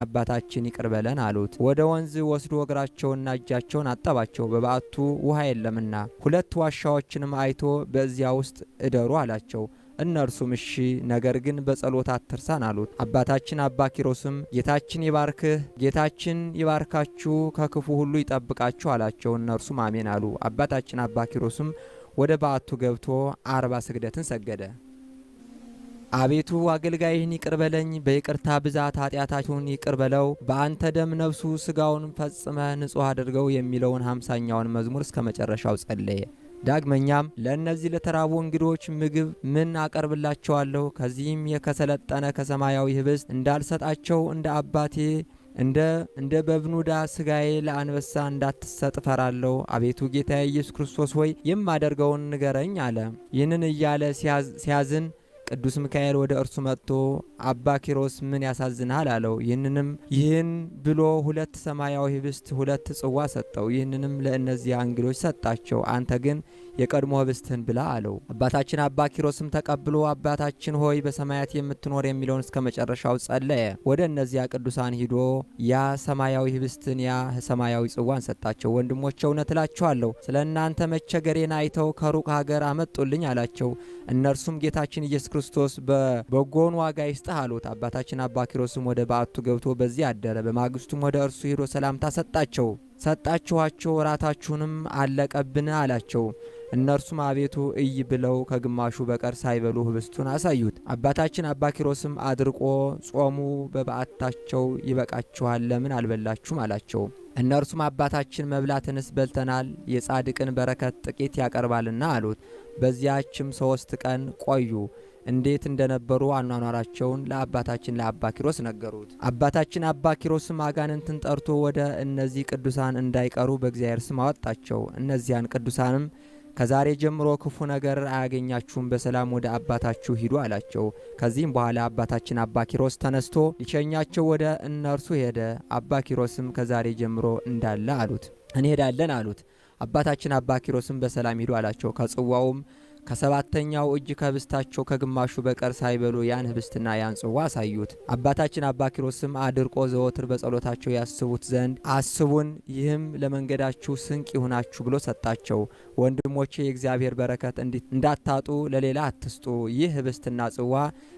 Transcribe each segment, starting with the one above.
አባታችን ይቅር በለን አሉት። ወደ ወንዝ ወስዶ እግራቸውንና እጃቸውን አጠባቸው፣ በበዓቱ ውሃ የለምና። 2 ዋሻዎችንም አይቶ በዚያ ውስጥ እደሩ አላቸው። እነርሱም እሺ፣ ነገር ግን በጸሎት አትርሳን አሉት። አባታችን አባ ኪሮስም ጌታችን ይባርክህ፣ ጌታችን ይባርካችሁ፣ ከክፉ ሁሉ ይጠብቃችሁ አላቸው። እነርሱም አሜን አሉ። አባታችን አባ ኪሮስም ወደ በዓቱ ገብቶ 40 ስግደትን ሰገደ። አቤቱ አገልጋይህን ይቅር በለኝ፣ በይቅርታ ብዛት ኃጢአታችሁን ይቅር በለው፣ በአንተ ደም ነፍሱ ስጋውን ፈጽመ ንጹሕ አድርገው የሚለውን 50ኛውን መዝሙር እስከ መጨረሻው ጸለየ። ዳግመኛም ለእነዚህ ለተራቡ እንግዶች ምግብ ምን አቀርብላቸዋለሁ? ከዚህም የከሰለጠነ ከሰማያዊ ህብስት እንዳልሰጣቸው እንደ አባቴ እንደ በብኑዳ ስጋዬ ለአንበሳ እንዳትሰጥ ፈራለሁ። አቤቱ ጌታ ኢየሱስ ክርስቶስ ሆይ የማደርገውን ንገረኝ አለ። ይህንን እያለ ሲያዝን ቅዱስ ሚካኤል ወደ እርሱ መጥቶ አባ ኪሮስ ምን ያሳዝናል አለው። ይህን ብሎ 2 ሰማያዊ ህብስት 2 ጽዋ ሰጠው። ይህንንም ለእነዚያ እንግዶች ሰጣቸው። አንተ ግን የቀድሞ ህብስትህን ብላ አለው። አባታችን አባ ኪሮስም ተቀብሎ አባታችን ሆይ በሰማያት የምትኖር የሚለውን እስከ መጨረሻው ጸለየ። ወደ እነዚያ ቅዱሳን ሂዶ ያ ሰማያዊ ህብስትን ያ ሰማያዊ ጽዋን ሰጣቸው። ወንድሞቼ እውነት እላችኋለሁ ስለ እናንተ መቸገሬን አይተው ከሩቅ ሀገር አመጡልኝ አላቸው። እነርሱም ጌታችን ኢየሱስ ክርስቶስ በጎን ዋጋ ይስጥህ አሉት። አባታችን አባ ኪሮስም ወደ በዓቱ ገብቶ በዚህ አደረ። በማግስቱም ወደ እርሱ ሂዶ ሰላምታ ሰጣችኋቸው፣ እራታችሁንም አለቀብን አላቸው። እነርሱም አቤቱ እይ ብለው ከግማሹ በቀር ሳይበሉ ህብስቱን አሳዩት። አባታችን አባ ኪሮስም አድርቆ ጾሙ በበዓታቸው ይበቃችኋል፣ ለምን አልበላችሁም አላቸው። እነርሱም አባታችን መብላትንስ በልተናል፣ የጻድቅን በረከት ጥቂት ያቀርባልና አሉት። በዚያችም 3 ቀን ቆዩ። እንዴት እንደነበሩ አኗኗራቸውን ለአባታችን ለአባ ኪሮስ ነገሩት። አባታችን አባ ኪሮስም አጋንንትን ጠርቶ ወደ እነዚህ ቅዱሳን እንዳይቀሩ በእግዚአብሔር ስም አወጣቸው። እነዚያን ቅዱሳንም ከዛሬ ጀምሮ ክፉ ነገር አያገኛችሁም፣ በሰላም ወደ አባታችሁ ሂዱ አላቸው። ከዚህም በኋላ አባታችን አባ ኪሮስ ተነስቶ ሊሸኛቸው ወደ እነርሱ ሄደ። አባ ኪሮስም ከዛሬ ጀምሮ እንዳለ እንሄዳለን አሉት። አባታችን አባ ኪሮስም በሰላም ሂዱ አላቸው። ከጽዋውም ከ7ኛው እጅ ከህብስታቸው ከግማሹ በቀር ሳይበሉ ያን ህብስትና ያን ጽዋ አሳዩት። አባታችን አባ ኪሮስም አድርቆ ዘወትር በጸሎታቸው ያስቡት ዘንድ አስቡን፣ ይህም ለመንገዳችሁ ስንቅ ይሁናችሁ ብሎ ሰጣቸው። ወንድሞቼ የእግዚአብሔር በረከት እንዳታጡ ለሌላ አትስጡ። ይህ ህብስትና ጽዋ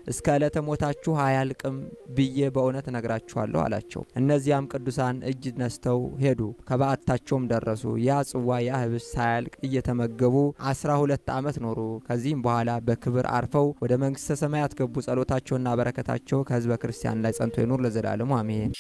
እስከ ዕለተ ሞታችሁ አያልቅም ብዬ በእውነት እነግራችኋለሁ አላቸው። እነዚያም ቅዱሳን እጅ ነስተው ሄዱ። ከበዓታቸውም ደረሱ። ያ ጽዋ ያ ህብስት ሳያልቅ እየተመገቡ 12 ዓመት ኖሩ። ከዚህም በኋላ በክብር አርፈው ወደ መንግሥተ ሰማያት ገቡ። ጸሎታቸውና በረከታቸው ከህዝበ ክርስቲያን ላይ ጸንቶ ይኑር ለዘላለሙ አሜን።